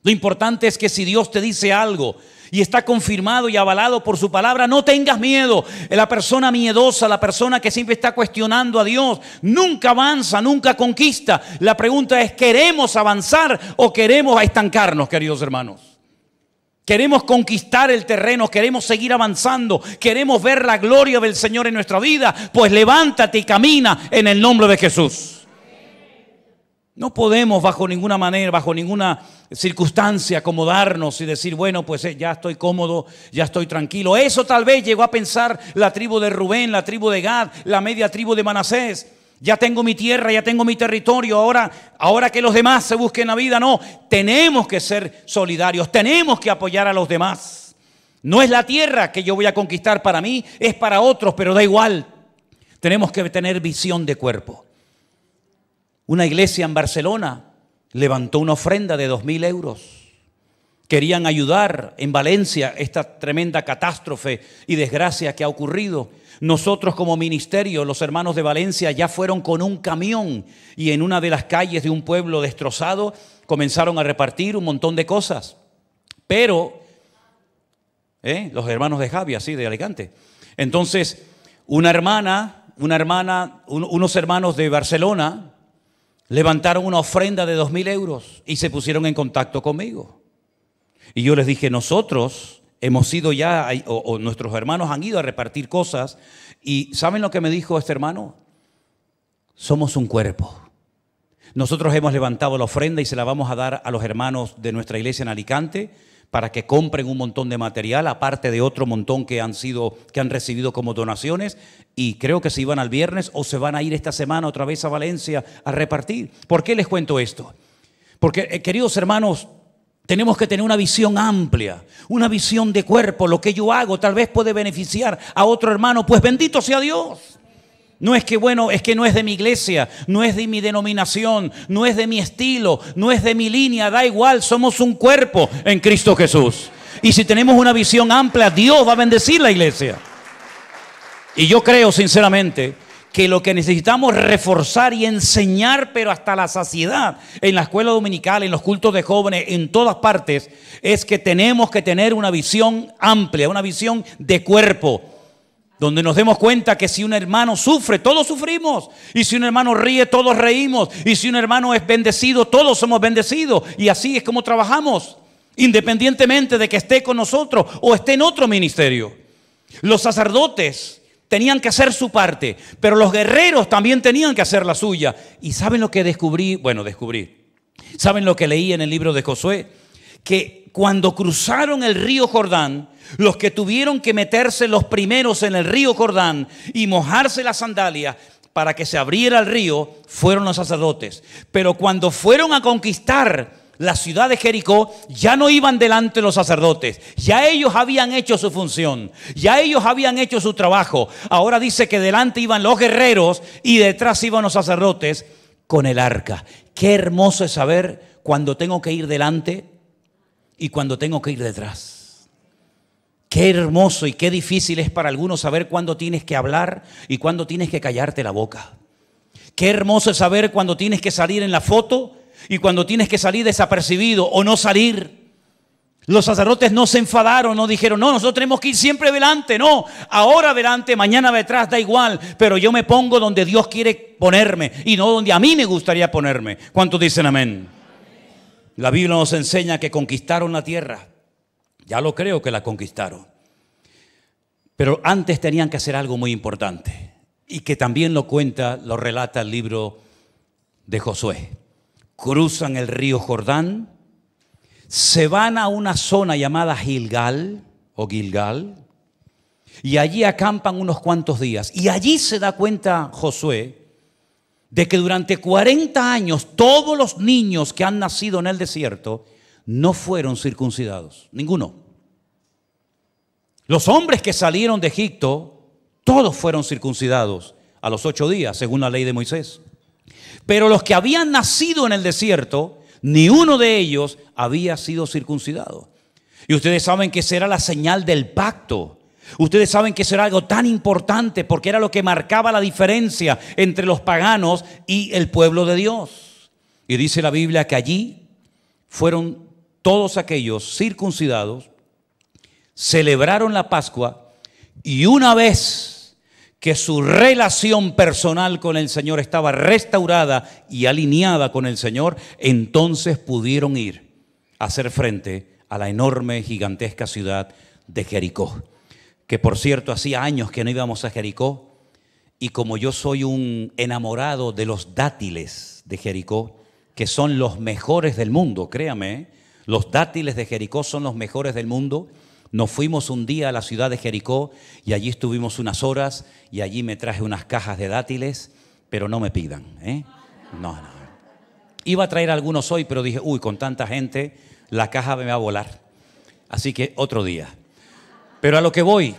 Lo importante es que si Dios te dice algo y está confirmado y avalado por su palabra, no tengas miedo. La persona miedosa, la persona que siempre está cuestionando a Dios, nunca avanza, nunca conquista. La pregunta es, ¿queremos avanzar o queremos estancarnos, queridos hermanos? Queremos conquistar el terreno, queremos seguir avanzando, queremos ver la gloria del Señor en nuestra vida. Pues levántate y camina en el nombre de Jesús. No podemos bajo ninguna manera, bajo ninguna circunstancia acomodarnos y decir, bueno, pues ya estoy cómodo, ya estoy tranquilo. Eso tal vez llegó a pensar la tribu de Rubén, la tribu de Gad, la media tribu de Manasés. Ya tengo mi tierra, ya tengo mi territorio, ahora que los demás se busquen la vida. No, tenemos que ser solidarios, tenemos que apoyar a los demás. No es la tierra que yo voy a conquistar para mí, es para otros, pero da igual. Tenemos que tener visión de cuerpo. Una iglesia en Barcelona levantó una ofrenda de 2.000 euros. Querían ayudar en Valencia esta tremenda catástrofe y desgracia que ha ocurrido. Nosotros como ministerio, los hermanos de Valencia ya fueron con un camión y en una de las calles de un pueblo destrozado comenzaron a repartir un montón de cosas. Pero, los hermanos de Javi, así de Alicante. Entonces, unos hermanos de Barcelona levantaron una ofrenda de 2.000 euros y se pusieron en contacto conmigo. Y yo les dije, nosotros hemos ido ya, o nuestros hermanos han ido a repartir cosas. Y ¿saben lo que me dijo este hermano? Somos un cuerpo. Nosotros hemos levantado la ofrenda y se la vamos a dar a los hermanos de nuestra iglesia en Alicante para que compren un montón de material, aparte de otro montón que han recibido como donaciones. Y creo que se iban al viernes o se van a ir esta semana otra vez a Valencia a repartir. ¿Por qué les cuento esto? Porque, queridos hermanos, tenemos que tener una visión amplia, una visión de cuerpo. Lo que yo hago tal vez puede beneficiar a otro hermano, pues bendito sea Dios. No es que, bueno, es que no es de mi iglesia, no es de mi denominación, no es de mi estilo, no es de mi línea, da igual, somos un cuerpo en Cristo Jesús. Y si tenemos una visión amplia, Dios va a bendecir la iglesia. Y yo creo sinceramente que lo que necesitamos reforzar y enseñar, pero hasta la saciedad, en la escuela dominical, en los cultos de jóvenes, en todas partes, es que tenemos que tener una visión amplia, una visión de cuerpo, donde nos demos cuenta que si un hermano sufre, todos sufrimos. Y si un hermano ríe, todos reímos. Y si un hermano es bendecido, todos somos bendecidos. Y así es como trabajamos, independientemente de que esté con nosotros o esté en otro ministerio. Los sacerdotes tenían que hacer su parte, pero los guerreros también tenían que hacer la suya. ¿Y saben lo que descubrí? ¿Saben lo que leí en el libro de Josué? Que cuando cruzaron el río Jordán, los que tuvieron que meterse los primeros en el río Jordán y mojarse las sandalias para que se abriera el río fueron los sacerdotes. Pero cuando fueron a conquistar la ciudad de Jericó, ya no iban delante los sacerdotes. Ya ellos habían hecho su función. Ya ellos habían hecho su trabajo. Ahora dice que delante iban los guerreros y detrás iban los sacerdotes con el arca. Qué hermoso es saber cuando tengo que ir delante y cuando tengo que ir detrás. Qué hermoso y qué difícil es para algunos saber cuándo tienes que hablar y cuándo tienes que callarte la boca. Qué hermoso es saber cuándo tienes que salir en la foto y cuando tienes que salir desapercibido o no salir. Los sacerdotes no se enfadaron, no dijeron, no, nosotros tenemos que ir siempre adelante, no, ahora adelante, mañana detrás, da igual, pero yo me pongo donde Dios quiere ponerme y no donde a mí me gustaría ponerme. ¿Cuántos dicen amén? La Biblia nos enseña que conquistaron la tierra. Ya lo creo que la conquistaron. Pero antes tenían que hacer algo muy importante y que también lo cuenta, lo relata el libro de Josué. Cruzan el río Jordán, se van a una zona llamada Gilgal y allí acampan unos cuantos días. Y allí se da cuenta Josué de que durante 40 años todos los niños que han nacido en el desierto no fueron circuncidados, ninguno. Los hombres que salieron de Egipto, todos fueron circuncidados a los 8 días, según la ley de Moisés. Pero los que habían nacido en el desierto, ni uno de ellos había sido circuncidado. Y ustedes saben que esa era la señal del pacto. Ustedes saben que eso era algo tan importante porque era lo que marcaba la diferencia entre los paganos y el pueblo de Dios. Y dice la Biblia que allí fueron todos aquellos circuncidados, celebraron la Pascua y una vez que su relación personal con el Señor estaba restaurada y alineada con el Señor, entonces pudieron ir a hacer frente a la enorme, gigantesca ciudad de Jericó. Que por cierto, hacía años que no íbamos a Jericó y como yo soy un enamorado de los dátiles de Jericó, que son los mejores del mundo, créame, los dátiles de Jericó son los mejores del mundo. Nos fuimos un día a la ciudad de Jericó y allí estuvimos unas horas y allí me traje unas cajas de dátiles, pero no me pidan, No. Iba a traer algunos hoy, pero dije, con tanta gente, la caja me va a volar. Así que otro día. Pero a lo que voy,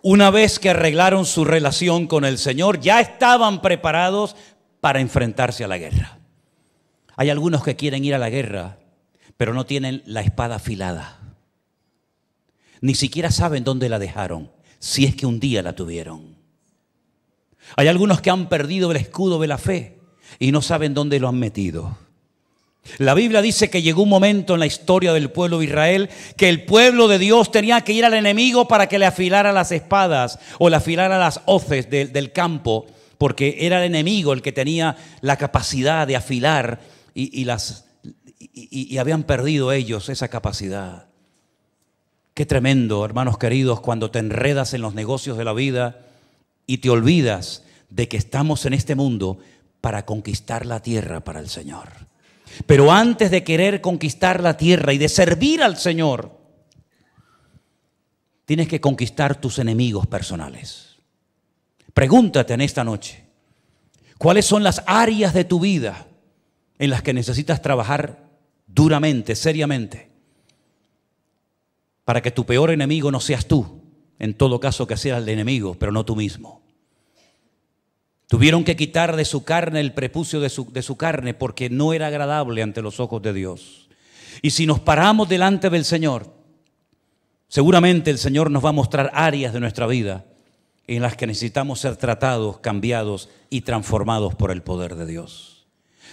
una vez que arreglaron su relación con el Señor, ya estaban preparados para enfrentarse a la guerra. Hay algunos que quieren ir a la guerra, pero no tienen la espada afilada. Ni siquiera saben dónde la dejaron, si es que un día la tuvieron. Hay algunos que han perdido el escudo de la fe y no saben dónde lo han metido. La Biblia dice que llegó un momento en la historia del pueblo de Israel que el pueblo de Dios tenía que ir al enemigo para que le afilara las espadas o le afilara las hoces del campo, porque era el enemigo el que tenía la capacidad de afilar y habían perdido ellos esa capacidad. Qué tremendo, hermanos queridos, cuando te enredas en los negocios de la vida y te olvidas de que estamos en este mundo para conquistar la tierra para el Señor. Pero antes de querer conquistar la tierra y de servir al Señor, tienes que conquistar tus enemigos personales. Pregúntate en esta noche, ¿cuáles son las áreas de tu vida en las que necesitas trabajar duramente, seriamente? Para que tu peor enemigo no seas tú, en todo caso que seas el enemigo, pero no tú mismo. Tuvieron que quitar de su carne el prepucio de su carne porque no era agradable ante los ojos de Dios. Y si nos paramos delante del Señor, seguramente el Señor nos va a mostrar áreas de nuestra vida en las que necesitamos ser tratados, cambiados y transformados por el poder de Dios.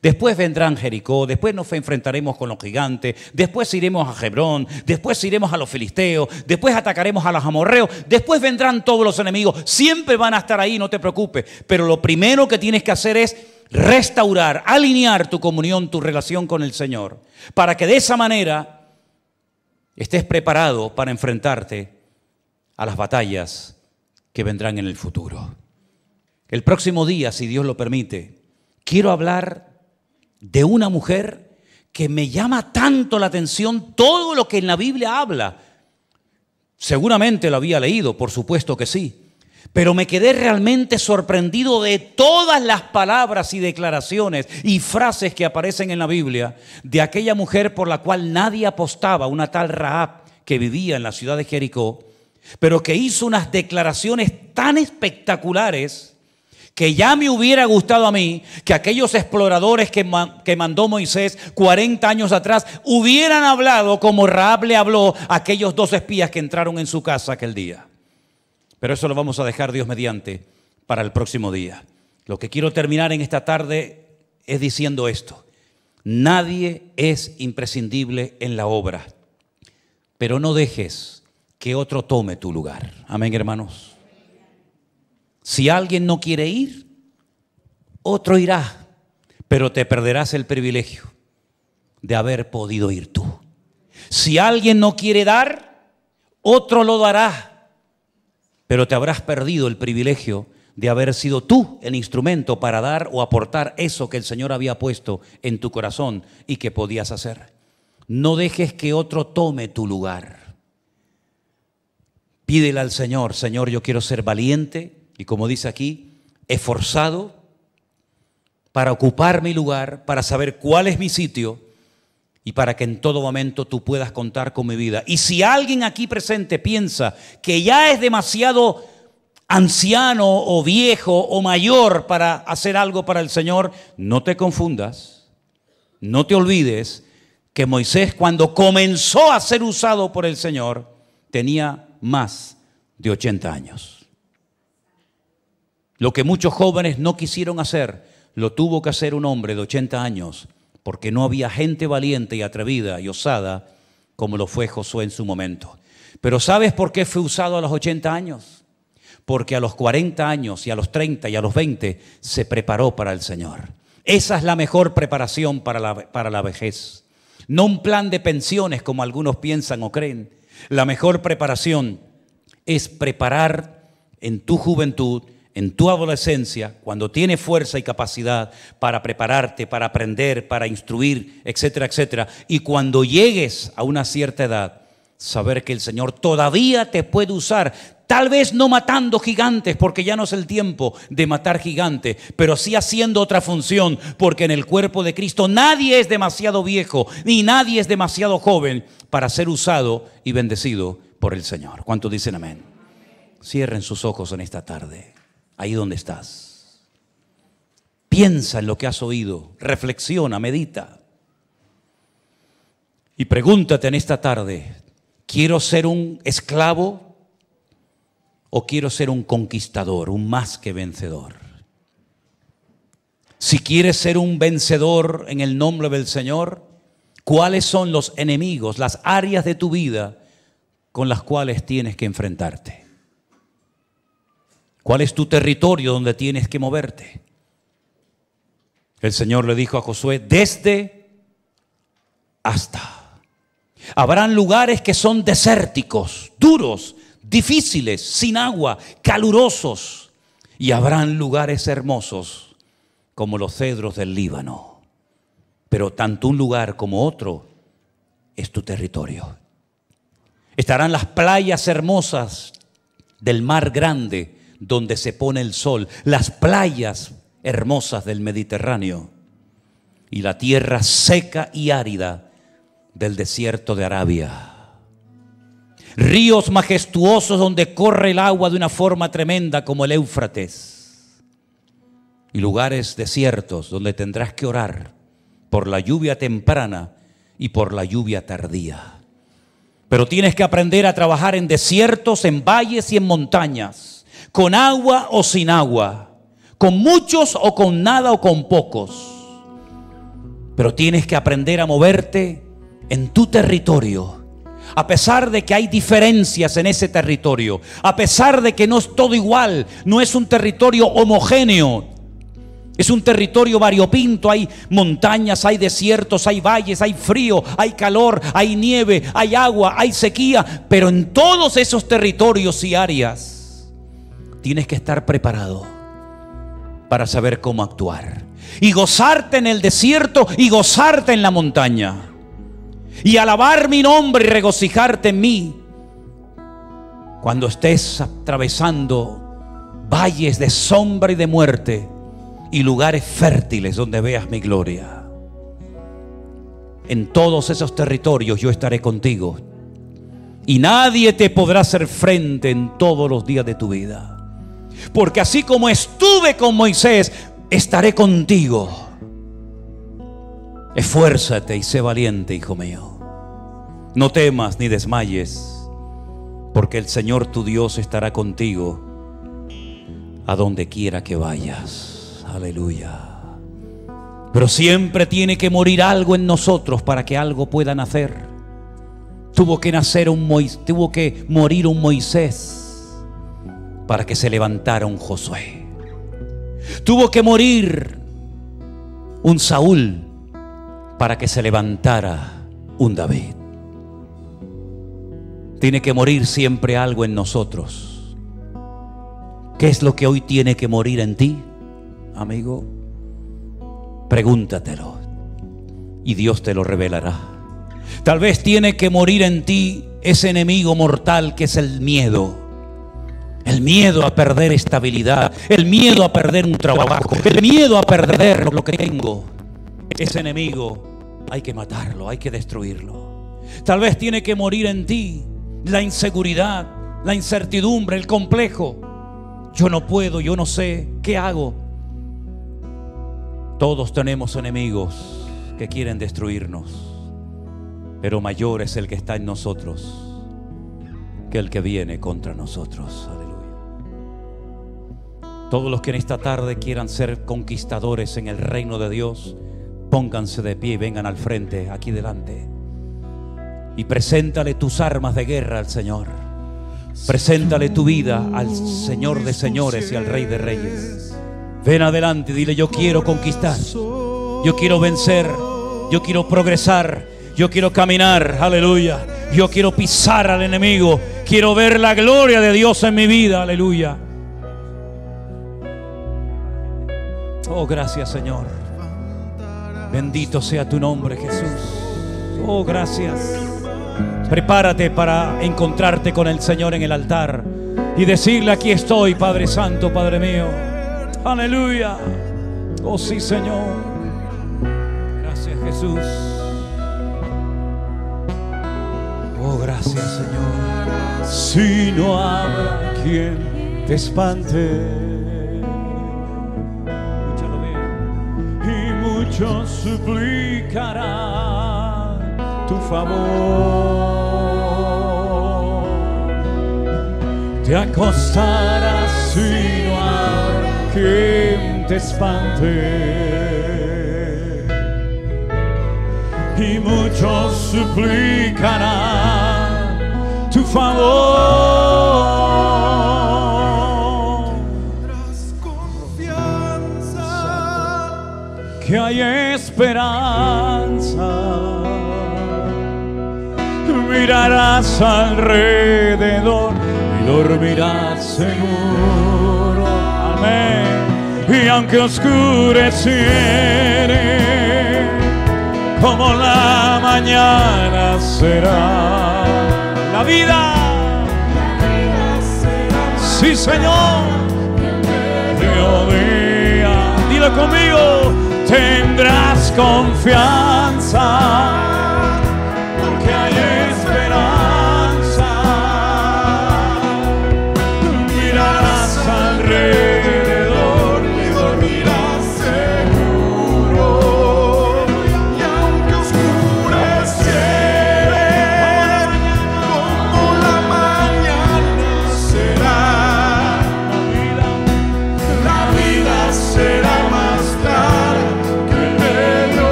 Después vendrán Jericó, después nos enfrentaremos con los gigantes, después iremos a Hebrón, después iremos a los filisteos, después atacaremos a los amorreos, después vendrán todos los enemigos, siempre van a estar ahí, no te preocupes, pero lo primero que tienes que hacer es restaurar, alinear tu comunión, tu relación con el Señor, para que de esa manera estés preparado para enfrentarte a las batallas que vendrán en el futuro. El próximo día, si Dios lo permite, quiero hablar de una mujer que me llama tanto la atención todo lo que en la Biblia habla. Seguramente lo había leído, por supuesto que sí, pero me quedé realmente sorprendido de todas las palabras y declaraciones y frases que aparecen en la Biblia de aquella mujer por la cual nadie apostaba, una tal Rahab que vivía en la ciudad de Jericó, pero que hizo unas declaraciones tan espectaculares que ya me hubiera gustado a mí que aquellos exploradores que mandó Moisés 40 años atrás hubieran hablado como Rahab le habló a aquellos 2 espías que entraron en su casa aquel día. Pero eso lo vamos a dejar, Dios mediante, para el próximo día. Lo que quiero terminar en esta tarde es diciendo esto: nadie es imprescindible en la obra. pero no dejes que otro tome tu lugar. Amén, hermanos. Si alguien no quiere ir, otro irá, pero te perderás el privilegio de haber podido ir tú. Si alguien no quiere dar, otro lo dará, pero te habrás perdido el privilegio de haber sido tú el instrumento para dar o aportar eso que el Señor había puesto en tu corazón y que podías hacer. No dejes que otro tome tu lugar. Pídele al Señor: Señor, yo quiero ser valiente y, como dice aquí, esforzado para ocupar mi lugar, para saber cuál es mi sitio y para que en todo momento tú puedas contar con mi vida. Y si alguien aquí presente piensa que ya es demasiado anciano o viejo o mayor para hacer algo para el Señor, no te confundas, no te olvides que Moisés, cuando comenzó a ser usado por el Señor, tenía más de 80 años. Lo que muchos jóvenes no quisieron hacer, lo tuvo que hacer un hombre de 80 años, porque no había gente valiente y atrevida y osada como lo fue Josué en su momento. Pero ¿sabes por qué fue usado a los 80 años? Porque a los 40 años y a los 30 y a los 20 se preparó para el Señor. Esa es la mejor preparación para la vejez. No un plan de pensiones como algunos piensan o creen. La mejor preparación es preparar en tu juventud, en tu adolescencia, cuando tienes fuerza y capacidad para prepararte, para aprender, para instruir, etcétera, etcétera. Y cuando llegues a una cierta edad, saber que el Señor todavía te puede usar. Tal vez no matando gigantes, porque ya no es el tiempo de matar gigantes, pero sí haciendo otra función, porque en el cuerpo de Cristo nadie es demasiado viejo, ni nadie es demasiado joven para ser usado y bendecido por el Señor. ¿Cuántos dicen amén? Cierren sus ojos en esta tarde, ahí donde estás. Piensa en lo que has oído, reflexiona, medita. Y pregúntate en esta tarde: ¿quiero ser un esclavo o quiero ser un conquistador, un más que vencedor? Si quieres ser un vencedor en el nombre del Señor, ¿cuáles son los enemigos, las áreas de tu vida con las cuales tienes que enfrentarte? ¿Cuál es tu territorio donde tienes que moverte? El Señor le dijo a Josué: desde hasta. Habrán lugares que son desérticos, duros, difíciles, sin agua, calurosos, y habrán lugares hermosos como los cedros del Líbano. Pero tanto un lugar como otro es tu territorio. Estarán las playas hermosas del mar grande donde se pone el sol, las playas hermosas del Mediterráneo y la tierra seca y árida del desierto de Arabia. Ríos majestuosos donde corre el agua de una forma tremenda como el Éufrates. Y lugares desiertos donde tendrás que orar por la lluvia temprana y por la lluvia tardía. Pero tienes que aprender a trabajar en desiertos, en valles y en montañas, con agua o sin agua, con muchos o con nada o con pocos. Pero tienes que aprender a moverte en tu territorio. A pesar de que hay diferencias en ese territorio, a pesar de que no es todo igual, no es un territorio homogéneo, es un territorio variopinto. Hay montañas, hay desiertos, hay valles, hay frío, hay calor, hay nieve, hay agua, hay sequía. Pero en todos esos territorios y áreas tienes que estar preparado para saber cómo actuar y gozarte en el desierto y gozarte en la montaña. Y alabar mi nombre y regocijarte en mí cuando estés atravesando valles de sombra y de muerte y lugares fértiles donde veas mi gloria. En todos esos territorios yo estaré contigo y nadie te podrá hacer frente en todos los días de tu vida. Porque así como estuve con Moisés, estaré contigo. Esfuérzate y sé valiente, hijo mío. No temas ni desmayes, porque el Señor tu Dios estará contigo a donde quiera que vayas. Aleluya. Pero siempre tiene que morir algo en nosotros para que algo pueda nacer. Tuvo que morir un Moisés para que se levantara un Josué. Tuvo que morir un Saúl para que se levantara un David. Tiene que morir siempre algo en nosotros. ¿Qué es lo que hoy tiene que morir en ti, amigo? Pregúntatelo y Dios te lo revelará. Tal vez tiene que morir en ti ese enemigo mortal que es el miedo. El miedo a perder estabilidad, el miedo a perder un trabajo, el miedo a perder lo que tengo. Ese enemigo hay que matarlo, hay que destruirlo. Tal vez tiene que morir en ti la inseguridad, la incertidumbre, el complejo. Yo no puedo, yo no sé, ¿qué hago? Todos tenemos enemigos que quieren destruirnos, pero mayor es el que está en nosotros que el que viene contra nosotros. Aleluya. Todos los que en esta tarde quieran ser conquistadores en el reino de Dios, pónganse de pie y vengan al frente, aquí delante, y preséntale tus armas de guerra al Señor. Preséntale tu vida al Señor de señores y al Rey de reyes. Ven adelante y dile: yo quiero conquistar, yo quiero vencer, yo quiero progresar, yo quiero caminar, aleluya. Yo quiero pisar al enemigo, quiero ver la gloria de Dios en mi vida, aleluya. Oh, gracias, Señor. Bendito sea tu nombre, Jesús. Oh, gracias. Prepárate para encontrarte con el Señor en el altar y decirle: aquí estoy, Padre Santo, Padre mío. Aleluya. Oh, sí, Señor. Gracias, Jesús. Oh, gracias, Señor. Si no habrá quien te espante, escúchalo bien, y muchos suplicarán tu favor, te acostarás si no habrá quien te espante. Y muchos suplicarán tu favor. Tendrás confianza que hay esperanza. Mirarás alrededor y dormirás seguro. Amén. Y aunque oscureciere, como la mañana será la vida será, sí, Señor, mediodía. Dilo conmigo: tendrás confianza porque hay esperanza. Mirarás alrededor y dormirás seguro.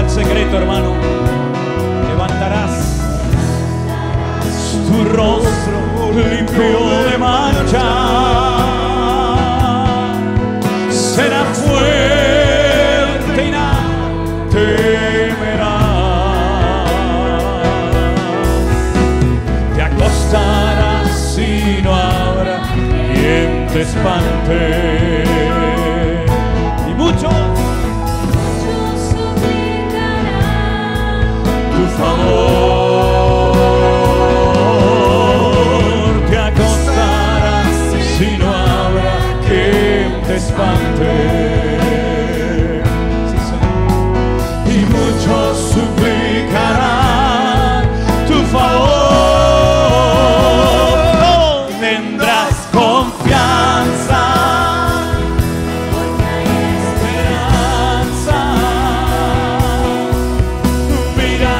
Secreto, hermano, levantarás tu rostro limpio de mancha, será fuerte y nada temerás. Te acostarás y no habrá quien te espante. Y muchos favor, te acostarás si no habrá quien te espante. Sí, Señor. Y muchos suplicarán tu favor. Tendrás confianza porque hay esperanza. Mira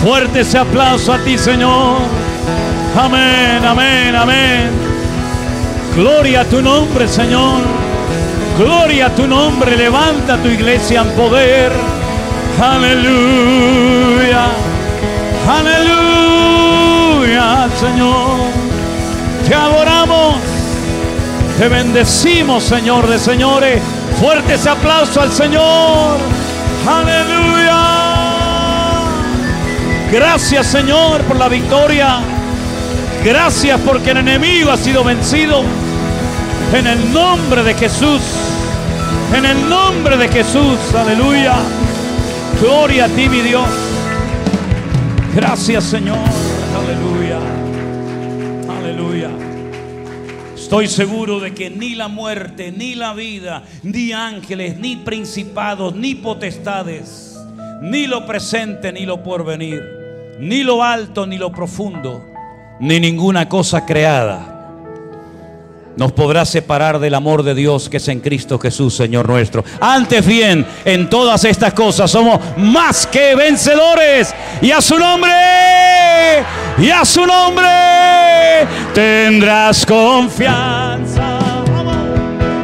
Fuerte ese aplauso a ti, Señor. Amén, amén, amén. Gloria a tu nombre, Señor. Gloria a tu nombre. Levanta tu iglesia en poder. Aleluya. Aleluya, Señor. Te adoramos. Te bendecimos, Señor de señores. Fuerte ese aplauso al Señor. Aleluya. Gracias, Señor, por la victoria. Gracias porque el enemigo ha sido vencido. En el nombre de Jesús. En el nombre de Jesús. Aleluya. Gloria a ti, mi Dios. Gracias, Señor. Aleluya. Aleluya. Estoy seguro de que ni la muerte, ni la vida, ni ángeles, ni principados, ni potestades, ni lo presente, ni lo porvenir, ni lo alto, ni lo profundo, ni ninguna cosa creada nos podrá separar del amor de Dios que es en Cristo Jesús, Señor nuestro. Antes bien, en todas estas cosas somos más que vencedores. Y a su nombre, y a su nombre tendrás confianza.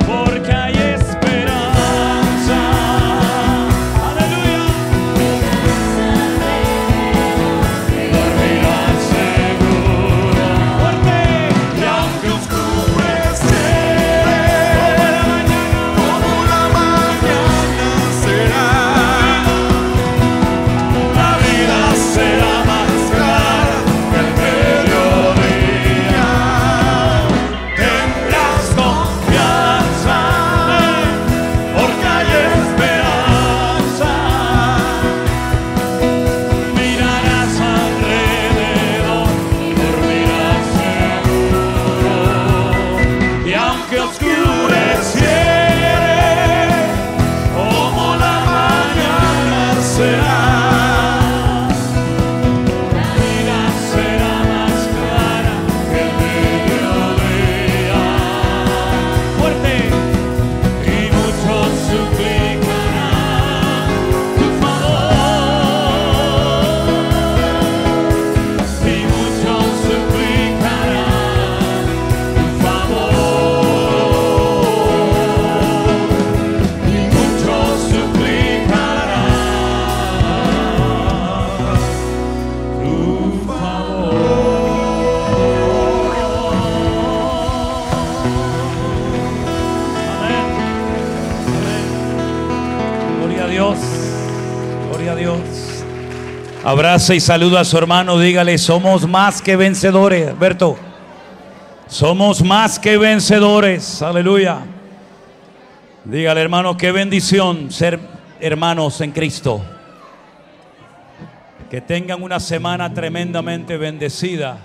Porque hay esperanza. Aleluya. Dormirás seguro. Fuerte. Y aunque abraza y saluda a su hermano, dígale, somos más que vencedores. Berto, somos más que vencedores. Aleluya. Dígale, hermano, qué bendición ser hermanos en Cristo. Que tengan una semana tremendamente bendecida.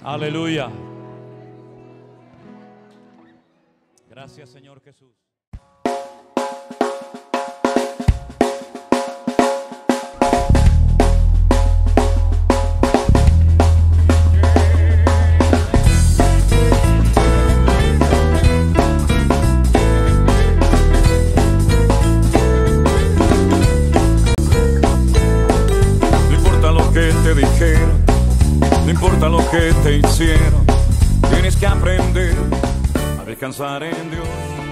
Aleluya. Gracias, Señor Jesús. No importa lo que te hicieron, tienes que aprender a descansar en Dios.